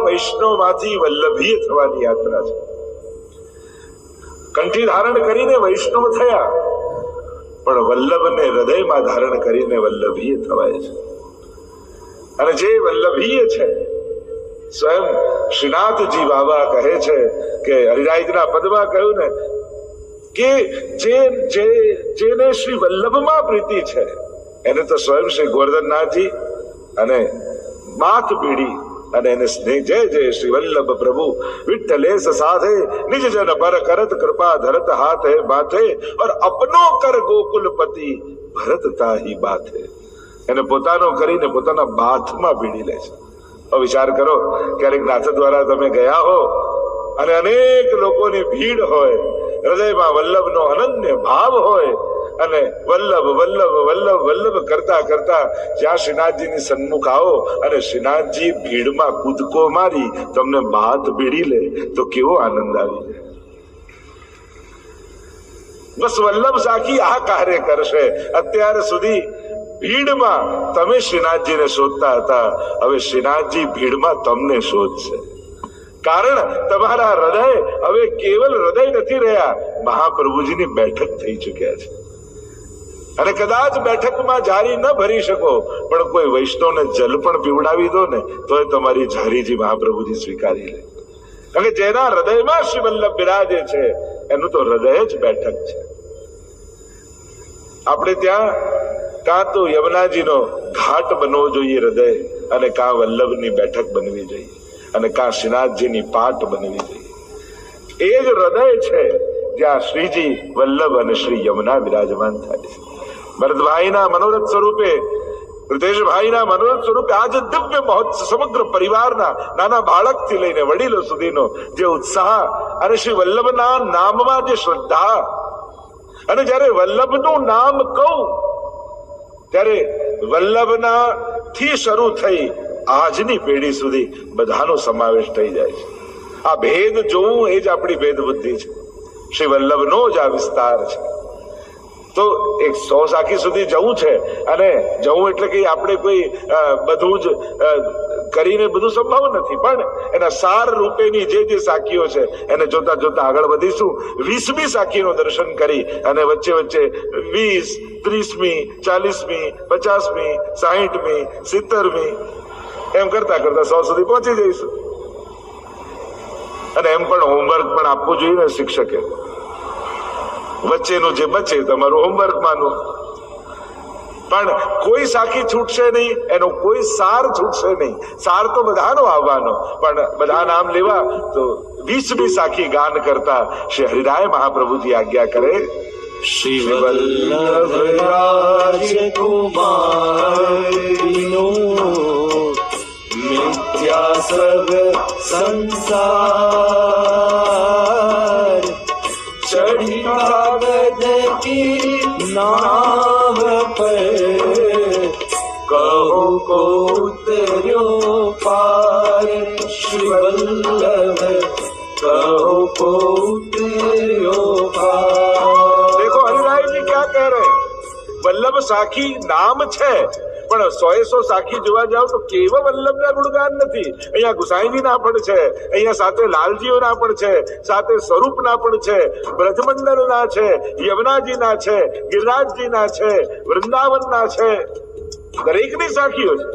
વૈષ્ણવમાંથી વલ્લભીય થવાની યાત્રા છે. કંઠી ધારણ કરીને વૈષ્ણવ થયા, પણ વલ્લભને હૃદયમાં ધારણ કરીને વલ્લભીય થવાય છે. અને જે વલ્લભીય છે, સ્વયં શ્રીનાથજી બાબા કહે છે કે હરિરાયના પદમાં કહ્યું ને કે જેને શ્રી વલ્લભમાં પ્રીતિ છે એને તો સ્વયં શ્રી ગોવર્ધનનાથજી અને માથ પીડી અને એને સ્નેહ. જય જય શ્રી વલ્લભ પ્રભુ વિઠ્ઠલેશ સાધે નિજ જન પર કરત કૃપા ધરત હાથ હે માથે और अपनो कर गोकुलपति ભરત તાહી બાથે. એને પોતાનો કરીને પોતાના બાથમાં ભીડી લે છે. વિચાર કરો, ક્યારેક નાથ દ્વારા તમે ગયા હો અને અનેક લોકોની ભીડ હોય, હૃદયમાં વલ્લભનો અનન્ય ભાવ હોય અને વલ્લભ વલ્લભ વલ્લભ વલ્લભ કરતા કરતા જ્યાં શ્રીનાથજીની સન્મુખ આવો અને શ્રીનાથજી ભીડમાં કૂદકો મારી તમને બાથ ભીડી લે તો કેવો આનંદ આવી જાય. બસ વલ્લભ સાખી આ કાર્ય કરશે. અત્યાર સુધી ભીડમાં તમે શ્રીનાથજીને શોધતા હતા, હવે શ્રીનાથજી ભીડમાં તમને શોધશે. કારણ તમારા હૃદય હવે કેવલ હૃદય નથી રહ્યા, મહાપ્રભુજીની બેઠક થઈ ચુક્યા છે. અને કદાચ બેઠકમાં જારી ન ભરી શકો, પણ કોઈ વૈષ્ણવને જલ પણ પીવડાવી દો ને તો તમારી જારીજી મહાપ્રભુજી સ્વીકારી લે. કારણ કે જેના હૃદયમાં શ્રી વલ્લભ બિરાજે છે એનું તો હૃદય જ બેઠક છે. આપણે ત્યાં કાં તો યમુનાજીનો ઘાટ બનવો જોઈએ હૃદય, અને કાં વલ્લભની બેઠક બનવી જોઈએ, અને કાં શ્રીનાથજીની પાટ બનવી જોઈએ. એ જ હૃદય છે જ્યાં શ્રીજી વલ્લભ અને શ્રી યમુના વિરાજમાન થાય છે. ભરતભાઈના મનોરથ સ્વરૂપે, બ્રજેશભાઈના મનોરથ સ્વરૂપે આજ દિવ્ય મહોત્સવ સમગ્ર પરિવારના નાના બાળકથી લઈને વડીલો સુધીનો જે ઉત્સાહ અને શ્રી વલ્લભના નામમાં જે શ્રદ્ધા, અને જયારે વલ્લભનું નામ કહું ત્યારે વલ્લભના થી શરૂ થઈ આજની પેઢી સુધી બધાનો સમાવેશ થઈ જાય છે. આ ભેદ જોવું એ જ આપણી ભેદ બુદ્ધિ છે. શ્રી વલ્લભનો જ આ વિસ્તાર છે. તો 100 સાખી સુધી જવું છે, અને જવું એટલે કે આપણે કોઈ બધું જ કરીને બધું સંભવ નથી, પણ એના સાર રૂપેની જે સાખીઓ છે એને જોતા જોતા આગળ વધીશું. 20મી સાખીનું દર્શન કરી અને વચ્ચે વચ્ચે 20, 30મી, 40મી, 50મી, 60મી, 70મી એમ કરતા કરતા 100 સુધી પહોંચી જઈશું. અને એમ પણ હોમવર્ક પણ આપવું જોઈએ ને શિક્ષકે. વચ્ચેનું જે બચે તમારું હોમવર્ક માનો, પણ કોઈ સાખી છૂટશે નહીં, એનો કોઈ સાર છૂટશે નહીં. સાર તો બધાનો આવવાનો, પણ બધા નામ લેવા તો 20મી સાખી ગાન કરતા શ્રી હરિરાય મહાપ્રભુજી આજ્ઞા કરે. શ્રી વલ્લભ રાજકુમારીનો મિથ્યા સબ સંસાર ચઢી કાગજ કી નાવ પર કહો કો ઉતર્યો પાર. શ્રી વલ્લભ કહો કો ઉતર્યો પાર. देखो हरिराय जी क्या कह रहे हैं, वल्लभ साखी नाम છે, પણ 100 સાખી જોવા જાવ તો કેવળ વલ્લભના ગુણગાન નથી. અહીંયા ગુસાઈજીના પણ છે, અહીંયા સાથે લાલજીઓના પણ છે, સાથે સ્વરૂપના પણ છે, બ્રજમંડળના છે, યમુનાજીના છે, ગિરિરાજજીના છે, વૃંદાવનના છે. દરેકની સાખીઓ છે,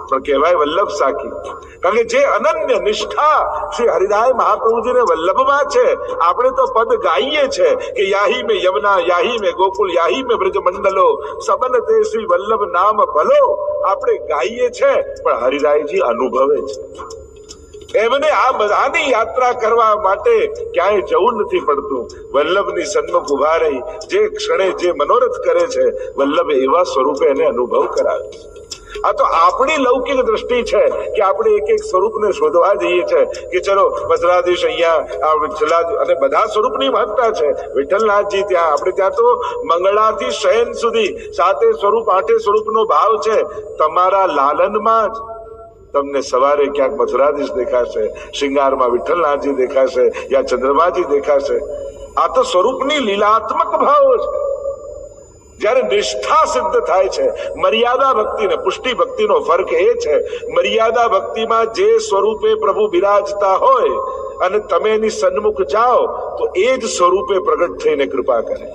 પણ કહેવાય વલ્લભ સાખી. કારણ કે જે અનન્ય નિષ્ઠા શ્રી હરિરાય મહાપ્રભુજીને વલ્લભમાં છે. આપણે તો પદ ગાઈએ છે કે યાહી મેં યમુના, યાહી મેં ગોકુલ, યાહી મેં બ્રજ મંડલો, સબન તે શ્રી વલ્લભ નામ ભલો. આપણે ગાઈએ છે, પણ હરિરાયજી અનુભવે છે. એમને આ બધાની યાત્રા કરવા માટે ક્યાંય જવું નથી પડતું. વલ્લભની સન્મુખ ઉભા રહી જે ક્ષણે જે મનોરથ કરે છે, વલ્લભ એવા સ્વરૂપે એને અનુભવ કરાવે છે. આ તો આપણી લૌકિક દ્રષ્ટિ છે કે આપણે એક એક સ્વરૂપને શોધવા જઈએ છે કે ચલો વજ્રાધીશ અહીંયા વિઠ્ઠલા, અને બધા સ્વરૂપની મહત્તા છે. વિઠ્ઠલનાથજી ત્યાં, આપણે ત્યાં તો મંગળાથી શયન સુધી 7 સ્વરૂપ 8 સ્વરૂપનો ભાવ છે. તમારા લાલનમાં જ તમને સવારે ક્યાંક મથુરાધીશ દેખાશે, શૃંગારમાં વિઠ્ઠલનાથજી દેખાશે, યા ચંદ્રમાજી દેખાશે. આ તો સ્વરૂપની લીલાત્મક ભાવો છે. જ્યારે નિષ્ઠા સિદ્ધ થાય છે, મર્યાદા ભક્તિ ને પુષ્ટિ ભક્તિનો ફરક એ છે, મર્યાદા ભક્તિમાં જે સ્વરૂપે પ્રભુ બિરાજતા હોય અને તમે એની સન્મુખ જાઓ તો એ જ સ્વરૂપે પ્રગટ થઈને કૃપા કરે.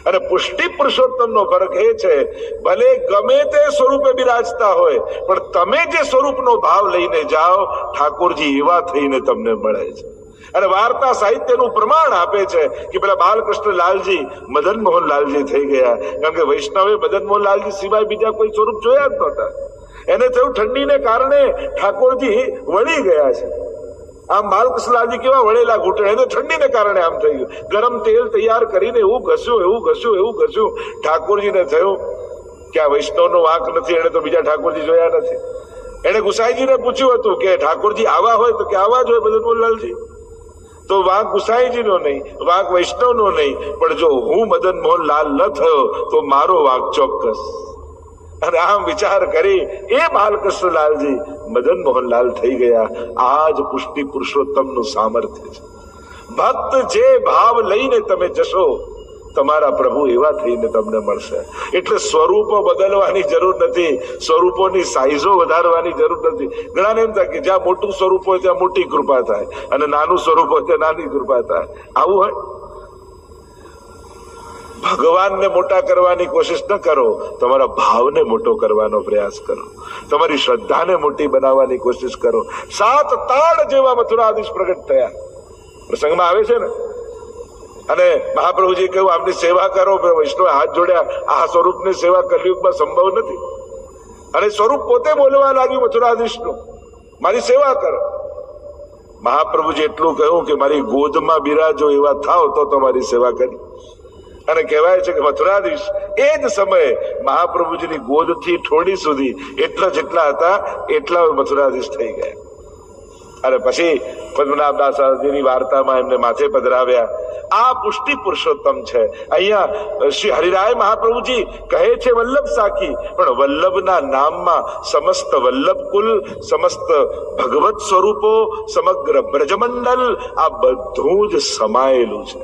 અને પુષ્ટિ પુરુષોત્તમનો ફરક એ છે, ભલે ગમે તે સ્વરૂપે બિરાજતા હોય પણ તમે જે સ્વરૂપનો ભાવ લઈને જાઓ ઠાકોરજી એવા થઈને તમને મળે છે. અને વાર્તા સાહિત્યનું પ્રમાણ આપે છે કે પેલા બાલકૃષ્ણ લાલજી મદન મોહન લાલજી થઈ ગયા, કારણ કે વૈષ્ણવે મદન મોહન લાલજી સિવાય બીજા કોઈ સ્વરૂપ જોયા જ નહોતા. એને થયું ઠંડીને કારણે ઠાકોરજી વળી ગયા છે. આમ બાલકૃષ્ણ લાલજી કેવા વળેલા ઘૂંટણ, એને ઠંડીને કારણે આમ થઈ ગયું. ગરમ તેલ તૈયાર કરીને એવું ઘસ્યું. ઠાકોરજીને થયું કે આ વૈષ્ણવનો વાંક નથી, એને તો બીજા ઠાકોરજી જોયા નથી. એને ગુસાઈજીને પૂછ્યું હતું કે ઠાકોરજી આવા હોય તો કે આવા જ હોય મદન મોહન લાલજી, તો વાંક ગુસાઈજીનો નહીં, વાંક વૈષ્ણવનો નહીં, પણ જો હું મદન મોહન લાલ ન થયો તો મારો વાંક ચોક્કસ. અને આમ વિચાર કરી એ બાલકૃષ્ણ લાલજી મદન મોહનલાલ થઈ ગયા. આ જ પુષ્ટિ પુરુષોત્તમનું સામર્થ્ય છે. ભક્ત જે ભાવ લઈને તમે જશો તમારા પ્રભુ એવા થઈને તમને મળશે. એટલે સ્વરૂપો બદલવાની જરૂર નથી, સ્વરૂપોની સાઈઝો વધારવાની જરૂર નથી. ઘણાને એમ થાય કે જ્યાં મોટું સ્વરૂપ હોય ત્યાં મોટી કૃપા થાય અને નાનું સ્વરૂપ હોય ત્યાં નાની કૃપા થાય. આવું હોય? ભગવાનને મોટા કરવાની કોશિશ ન કરો, તમારા ભાવને મોટો કરવાનો પ્રયાસ કરો, તમારી શ્રદ્ધાને મોટી બનાવવાની કોશિશ કરો. 7 તાળ જેવા મથુરાધીશ પ્રગટ થયા પ્રસંગમાં આવે છે ને. અને મહાપ્રભુજી કહ્યું આપની સેવા કરો. વૈષ્ણવે હાથ જોડ્યા, આ સ્વરૂપની સેવા કલયુગમાં સંભવ નથી. અને સ્વરૂપ પોતે બોલવા લાગ્યું મથુરાધીશનું, મારી સેવા કરો. મહાપ્રભુજી એટલું કહ્યું કે મારી ગોદમાં બિરાજો એવા થાવ તો તમારી સેવા કરી. અને કહેવાય છે કે મથુરાધીશ એ જ સમયે મહાપ્રભુજીની ગોદથી ઠોડી સુધી જેટલા હતા એટલા મથુરાધીશ થઈ ગયા. અને પછી પદ્મનાભદાસજીની વાર્તામાં એમને માથે પધરાવ્યા. આ પુષ્ટિ પુરુષોત્તમ છે. અહીંયા શ્રી હરિરાય મહાપ્રભુજી કહે છે વલ્લભ સાખી, પણ વલ્લભના નામમાં સમસ્ત વલ્લભ કુલ, સમસ્ત ભગવત સ્વરૂપો, સમગ્ર બ્રજમંડલ આ બધું જ સમાયેલું છે.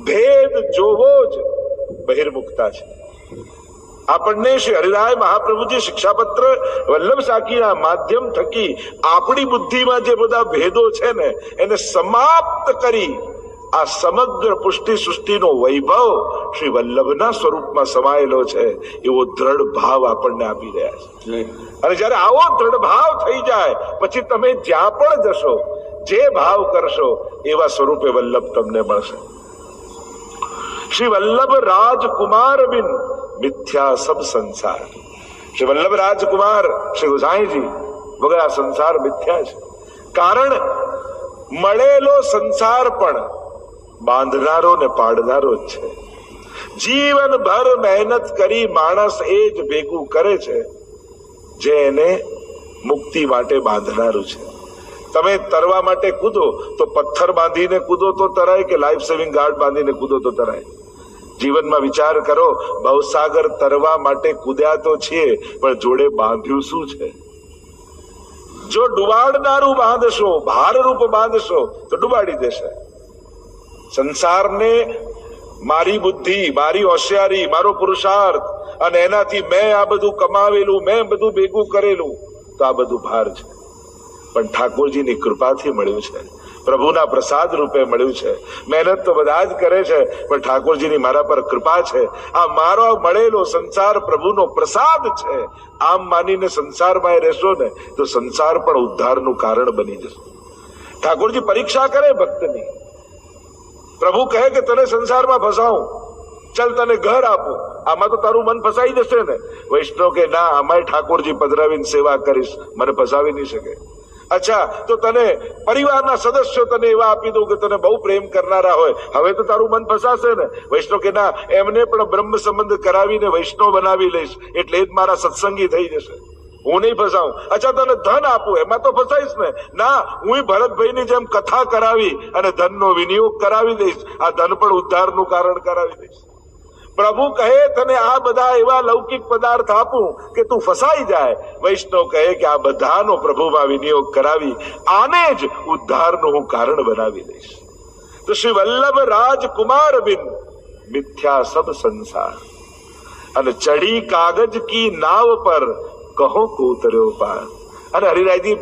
ભેદ જોવો જ બહિર્મુખતા છે. આપણને શ્રી હરિરાય મહાપ્રભુજી શિક્ષાપત્ર વલ્લભ સાખીના માધ્યમ થકી આપણી બુદ્ધિમાં જે બધા ભેદો છે ને એને સમાપ્ત કરી આ સમગ્ર પુષ્ટિ સૃષ્ટિનો વૈભવ શ્રી વલ્લભના સ્વરૂપમાં સમાયેલો છે એવો દ્રઢ ભાવ આપણને આપી રહ્યા છે. અને જયારે આવો દ્રઢ ભાવ થઈ જાય પછી તમે જ્યાં પણ જશો, જે ભાવ કરશો એવા સ્વરૂપે વલ્લભ તમને મળશે. શ્રી વલ્લભ રાજકુમાર બિન મિથ્યા સબ સંસાર. શ્રી વલ્લભ રાજકુમાર શ્રી ગુસાઈજી વગર આ સંસાર મિથ્યા છે. કારણ મળેલો સંસાર પણ બાંધનારો ને પાડનારો જ છે. જીવનભર મહેનત કરી માણસ એ જ ભેગું કરે છે જે એને મુક્તિ માટે બાંધનારું છે. તમે તરવા માટે કૂદો તો પથ્થર બાંધીને કૂદો તો તરાય કે લાઈફ સેવિંગ ગાર્ડ બાંધીને કૂદો તો તરાય. જીવનમાં વિચાર કરો, ભવસાગર તરવા માટે કૂદ્યા તો છીએ પણ જોડે બાંધ્યું શું છે? જો ડુબાડનારું બાંધશો, ભારરૂપ બાંધશો તો ડુબાડી દેશે. સંસારને મારી બુદ્ધિ, મારી હોશિયારી, મારો પુરુષાર્થ અને એનાથી મેં આ બધું કમાવેલું, મેં બધું ભેગું કરેલું, તો આ બધું ભાર છે. પણ ઠાકોરજીની કૃપાથી મળ્યું છે, પ્રભુના પ્રસાદ રૂપે મળ્યું છે. મહેનત તો બધા જ કરે છે પણ ઠાકોરજીની મારા પર કૃપા છે. આ મારો મળેલો સંસાર પ્રભુનો પ્રસાદ છે. આમ માનીને સંસારમાં રહેશો ને તો સંસાર પણ ઉદ્ધારનું કારણ બની જશે. ઠાકોરજી પરીક્ષા કરે ભક્તની. પ્રભુ કહે કે તને સંસારમાં ફસાવું, ચલ તને ઘર આપું, આમાં તો તારું મન ફસાઈ જશે ને. વૈષ્ણવ કે ના, આમાંય ઠાકોરજી પધરાવીને સેવા કરીશ, મને ફસાવી નહીં શકે. અચ્છા, તો તને પરિવારના સદસ્યો તને એવા આપી દઉં કે તને બહુ પ્રેમ કરનારા હોય, હવે તો તારું મન ફસાશે ને. વૈષ્ણવ કે ના, એમને પણ બ્રહ્મ સંબંધ કરાવીને વૈષ્ણવ બનાવી લઈશ એટલે એ જ મારા સત્સંગી થઈ જશે, હું નહીં ફસાવું. અચ્છા, તને ધન આપું, એમાં તો ફસાઈશ ને. ના, હું ભરતભાઈની જેમ કથા કરાવી અને ધનનો વિનિયોગ કરાવી દઈશ, આ ધન પણ ઉદ્ધારનું કારણ કરાવી દઈશ. પ્રભુ કહે તને આ બધા એવા લૌકિક પદાર્થ આપું કે તું ફસાઈ જાય. વૈષ્ણવ કહે કે આ બધાનો પ્રભુમાં વિનિયોગ કરાવી આને જ ઉદ્ધારનું હું કારણ બનાવી દઈશ. તો શ્રી વલ્લભ રાજકુમાર બિન મિથ્યા સબ સંસાર. અને ચડી કાગજ કી નાવ પર કહો કો ઉતર્યો પાર. અને હરિરાયજી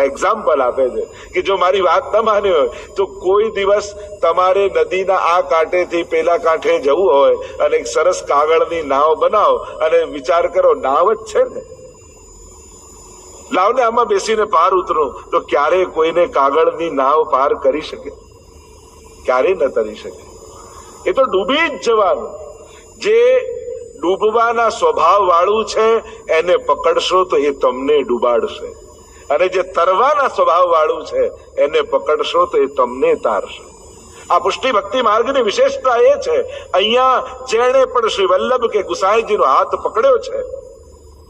એક્ઝામ્પલ આપે છે કે જો મારી વાત ન માની હોય તો કોઈ દિવસ તમારે નદીના આ કાંઠેથી પેલા કાંઠે જવું હોય અને એક સરસ કાગળની નાવ બનાવો અને વિચાર કરો નાવ જ છે ને, લાવને આમાં બેસીને પાર ઉતરો, તો ક્યારે કોઈને કાગળની નાવ પાર કરી શકે? ક્યારે ન તરી શકે. એ તો ડૂબી જ જવાનું. જે ડૂબવાના સ્વભાવ વાળું છે એને પકડશો તો એ તમને ડૂબાડશે, અને જે તરવાના સ્વભાવ વાળું છે એને પકડશો તો એ તમને તારશે. આ પુષ્ટિ ભક્તિ માર્ગની વિશેષતા એ છે, અહીંયા જેણે પણ શ્રી વલ્લભ કે ગુસાઈજીનો હાથ પકડ્યો છે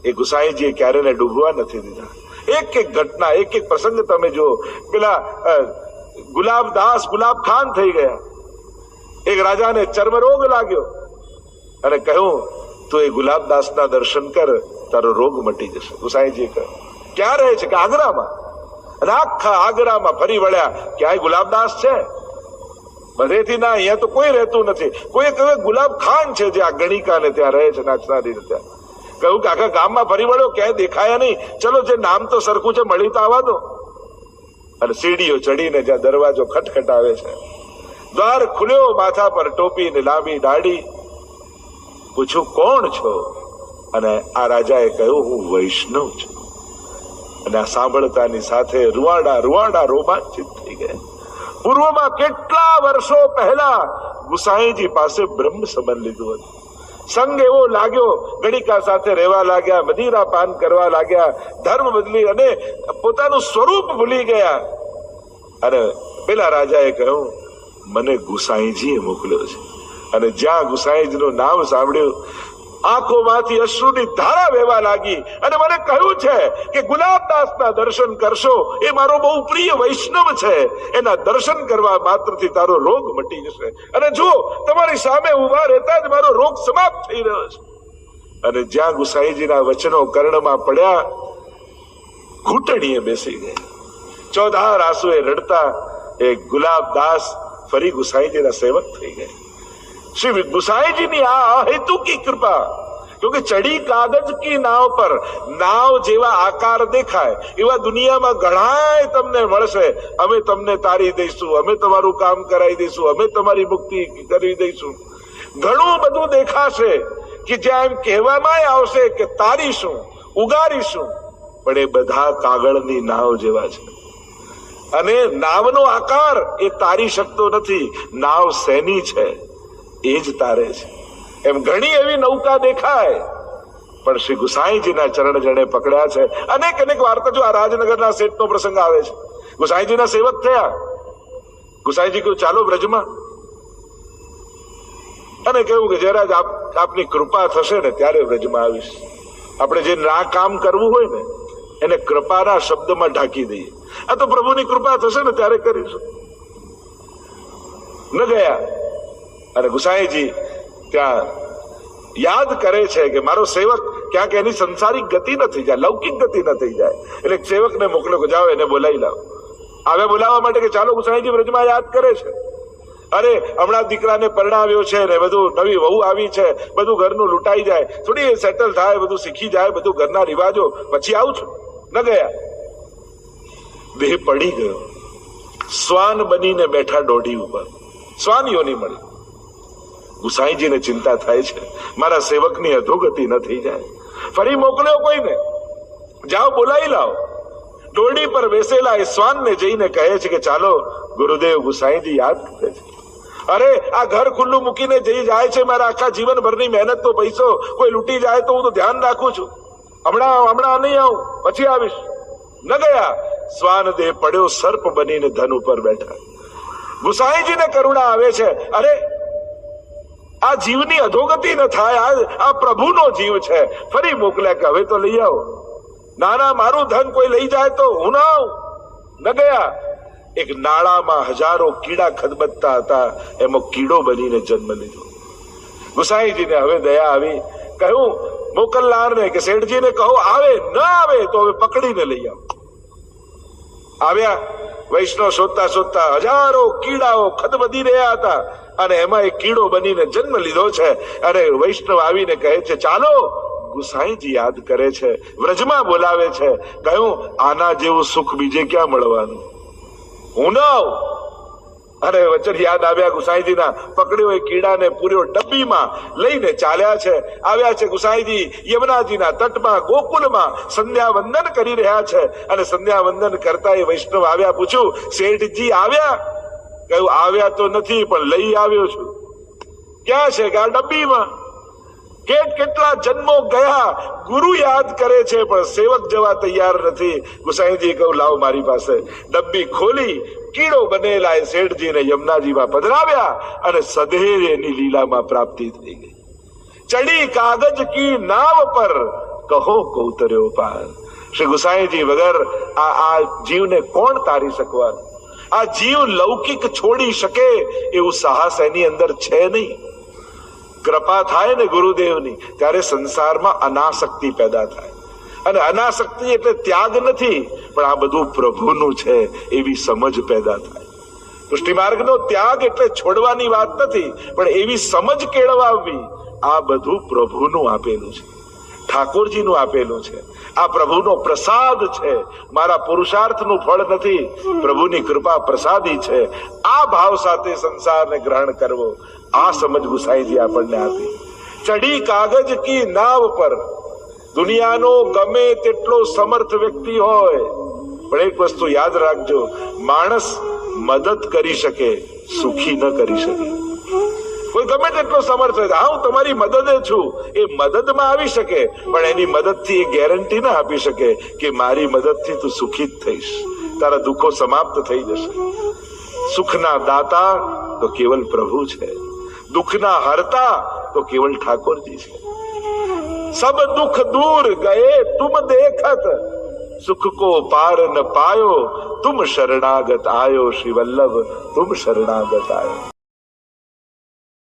એ ગુસાઈજીએ ક્યારેય ડૂબવા નથી દીધા. એક એક ઘટના, એક એક પ્રસંગ તમે જુઓ. પેલા ગુલાબદાસ ગુલાબ ખાન થઈ ગયા. એક રાજાને ચર્મરોગ લાગ્યો અને કહ્યું તું એ ગુલાબદાસના દર્શન કર, તારો રોગ મટી જશે. ગુસાઈજીએ કહ્યું ક્યાં રહે છે? કે આગ્રામાં. અને આખા આગ્રામાં ફરી વળ્યા, ક્યાંય ગુલાબદાસ છે? બધેથી ના, અહીંયા તો કોઈ રહેતું નથી. કોઈ કહ્યું ગુલાબ ખાન છે જે આ ગણિકાને ત્યાં રહે છે, નાચનારી ત્યાં. કહ્યું કે આખા ગામમાં ફરી વળ્યો, ક્યાંય દેખાયા નહીં. ચલો જે નામ તો સરખું છે મળી તો આવવા દો. અને સીડીઓ ચડીને જ્યાં દરવાજો ખટખટાવે છે, દ્વાર ખુલ્યો, માથા પર ટોપી ને લાંબી દાઢી. પૂછું કોણ છો? અને આ રાજાએ કહ્યું હું વૈષ્ણવ છું. અને આ સાંભળતાની સાથે રૂવાડા રૂવાડા રોમાંચિત થઈ ગયા. પૂર્વમાં કેટલા વર્ષો પહેલા ગુસાઈજી પાસે બ્રહ્મ સંબંધ લીધું હતું. સંગ એવો લાગ્યો, ગણિકા સાથે રહેવા લાગ્યા, મદિરા પાન કરવા લાગ્યા, ધર્મ બદલી અને પોતાનું સ્વરૂપ ભૂલી ગયા. અને પેલા રાજાએ કહ્યું મને ગુસાઈજીએ મોકલ્યો છે. અને જ્યાં ગુસાઈજીનું નામ સાંભળ્યું આંખોમાંથી અશ્રુની ધારા વહેવા લાગી. અને મને કહ્યું છે કે ગુલાબદાસના દર્શન કરશો, એ મારો બહુ પ્રિય વૈષ્ણવ છે, એના દર્શન કરવા માત્રથી તારો રોગ મટી જશે. અને જો તમારી સામે ઉભા રહેતા જ મારો રોગ સમાપ્ત થઈ રહ્યો છે. અને જ્યાં ગુસાઈજીના વચનો કર્ણમાં પડ્યા, ઘૂંટણીએ બેસી ગયા. ચોધાર આંસુએ રડતા એ ગુલાબદાસ ફરી ગુસાઈજીના સેવક થઈ ગયા. श्री गुसाई जी ની આ અહેતુ કી કૃપા. क्योंकि चढ़ी कागज की नाव पर, नाव જેવા આકાર દેખાય એવા દુનિયામાં ઘણાય તમને મળશે. અમે તમને તારી દઈશું, અમે તમારું કામ કરાવી દઈશું, અમે તમારી મુક્તિ કરી દઈશું. ઘણું બધું દેખાશે કે જ્યાં એમ કહેવામાં આવશે કે તારીશું, ઉગારીશું, પણ એ બધા કાગળની નાવ જેવા છે. અને નાવનો આકાર એ તારી શકતો નથી. નાવ શેની છે એ જ તારે છે. એમ ઘણી એવી નૌકા દેખાય, પણ શ્રી ગુસાઈજીના ચરણ જેણે પકડ્યા છે. અનેક અનેક વાર્તા. જો આ રાજનગરના શેઠનો પ્રસંગ આવે છે, ગુસાઈજીના સેવક થયા. ગુસાઈજી કહ્યું ચાલો બ્રજમાં. અને કહ્યું કે જયરાજ આપની કૃપા થશે ને ત્યારે બ્રજમાં આવીશ. આપણે જે ના કામ કરવું હોય ને એને કૃપાના શબ્દમાં ઢાંકી દઈએ. આ તો પ્રભુની કૃપા થશે ને ત્યારે કરીશું. ન ગયા. અને ગુસાઈજી ત્યાં યાદ કરે છે કે મારો સેવક ક્યાંક એની સંસારિક ગતિ ન થઈ જાય, લૌકિક ગતિ ન થઈ જાય. એટલે સેવકને મોકલ્યો કે જાઓ એને બોલાવી લાવો. આવે બોલાવવા માટે કે ચાલો. ગુસાઈજી બ્રજમાં યાદ કરે છે. અરે હમણાં દીકરાને પરણાવ્યો છે ને બધું, નવી વહુ આવી છે, બધું ઘરનું લૂંટાઈ જાય, થોડી સેટલ થાય, બધું શીખી જાય, બધું ઘરના રિવાજો, પછી આવું છું. ન ગયા. દેહ પડી ગયો. શ્વાન બનીને બેઠા દોઢી ઉપર. શ્વાન યોની મળી. ગુસાઈજીને ચિંતા થાય છે મારા સેવકની અધોગતિ ન થઈ જાય. ફરી મોકલ્યો કોઈને, જાઓ બોલાવી લાવો. ડોરડી પર બેસેલા એ શ્વાનને જઈને કહે છે કે ચાલો ગુરુદેવ ગુસાઈજી યાદ કરે છે. અરે આ ઘર ખુલ્લું મૂકીને જઈ જાય છે. મારા આખા જીવનભરની મહેનત તો પૈસો કોઈ લૂંટી જાય તો હું તો ધ્યાન રાખું છું. હમણાં નહીં આવું, પછી આવીશ. ન ગયા. શ્વાન દેહ પડ્યો, સર્પ બનીને ધન ઉપર બેઠા. ગુસાઈજીને કરુણા આવે છે. અરે આ જીવની અધોગતિ ન થાય, આ પ્રભુનો જીવ છે. ફરી મોકલ્યા કે હવે તો લઈ આવો. ના ના, મારું ધન કોઈ લઈ જાય તો હું ના આવું. ન ગયા. એક નાળામાં હજારો કીડા ખદબદતા હતા, એમાં કીડો બનીને જન્મ લીધો. ગુસાઈજીને હવે દયા આવી. કહ્યું મોકલનારને કે શેઠજીને કહો આવે, ન આવે તો હવે પકડીને લઈ આવો. આવ્યા. વૈષ્ણવ શોધતા શોધતા હજારો કીડાઓ ખદબદી રહ્યા હતા અને એમાં એક કીડો બનીને જન્મ લીધો છે. અને વૈષ્ણવ આવીને કહે છે, ચાલો, ગુસાઈજી યાદ કરે છે, વ્રજમાં બોલાવે છે. કહ્યું, આના જેવું સુખ બીજે ક્યાં મળવાનું, હું ન આવું. અને વચન યાદ આવ્યા ગુસાઈજીના. પકડ્યો એ કીડાને, પૂર્યો ડબ્બીમાં, લઈને ચાલ્યા છે. આવ્યા છે ગુસાઈજી યમુનાજીના તટમાં, ગોકુલમાં સંધ્યા વંદન કરી રહ્યા છે. અને સંધ્યા વંદન કરતા એ વૈષ્ણવ આવ્યા. પૂછ્યું, શેઠજી આવ્યા? કહ્યું, આવ્યા તો નથી, પણ લઈ આવ્યો છું. ક્યાં છે? કે આ ડબ્બીમાં. કેટલા જન્મો ગયા, ગુરુ યાદ કરે છે પણ સેવક જવા તૈયાર નથી. ગુસાઈજી કહ્યું, લાવ મારી પાસે. ડબ્બી ખોલી, કીડો બનેલા એ શેઠજીને યમુનાજીમાં પધરાવ્યા અને સધેર એની લીલામાં પ્રાપ્તિ થઈ ગઈ. ચડી કાગજ કી નાવ પર, કહો કૌતર્યો પાર. શ્રી ગુસાઈજી વગર આ જીવને કોણ તારી શકવાનું? આ જીવ લૌકિક છોડી શકે એવું સાહસ એની અંદર છે નહીં. કૃપા થાય ને ગુરુદેવની, ત્યારે સંસારમાં અનાસક્તિ પેદા થાય. અને અનાસક્તિ એટલે ત્યાગ નથી, પણ આ બધું પ્રભુનું છે એવી સમજ પેદા થાય. પુષ્ટિ માર્ગનો ત્યાગ એટલે છોડવાની વાત નથી, પણ એવી સમજ કેળવાવી. આ બધું પ્રભુનું આપેલું છે, ઠાકોરજીનું આપેલું છે. આ પ્રભુનો પ્રસાદ છે, મારા પુરુષાર્થનું ફળ નથી. પ્રભુની કૃપા પ્રસાદી છે. આ ભાવ સાથે સંસારને ગ્રહણ કરવો, આ સમજ ગુસાઈજી આપણને આપી. ચડી કાગજ કી નાવ પર. દુનિયાનો ગમે તેટલો સમર્થ વ્યક્તિ હોય, પણ એક વસ્તુ યાદ રાખજો, માણસ મદદ કરી શકે, સુખી ન કરી શકે. કોઈ ગમે તેટલો સમર્થ હોય, હા હું તમારી મદદે છું, એ મદદમાં આવી શકે, પણ એની મદદથી એ ગેરંટી ના આપી શકે કે મારી મદદથી તું સુખી જ થઈશ, તારા દુઃખો સમાપ્ત થઈ જશે. સુખના દાતા તો કેવલ પ્રભુ છે, દુઃખના હરતા તો કેવલ ઠાકોરજી છે. સબ દુઃખ દૂર ગયે તુમ દેખત, સુખ કો પાર ન પાયો, તુમ શરણાગત આયો. શ્રી વલ્લભ તુમ શરણાગત આયો.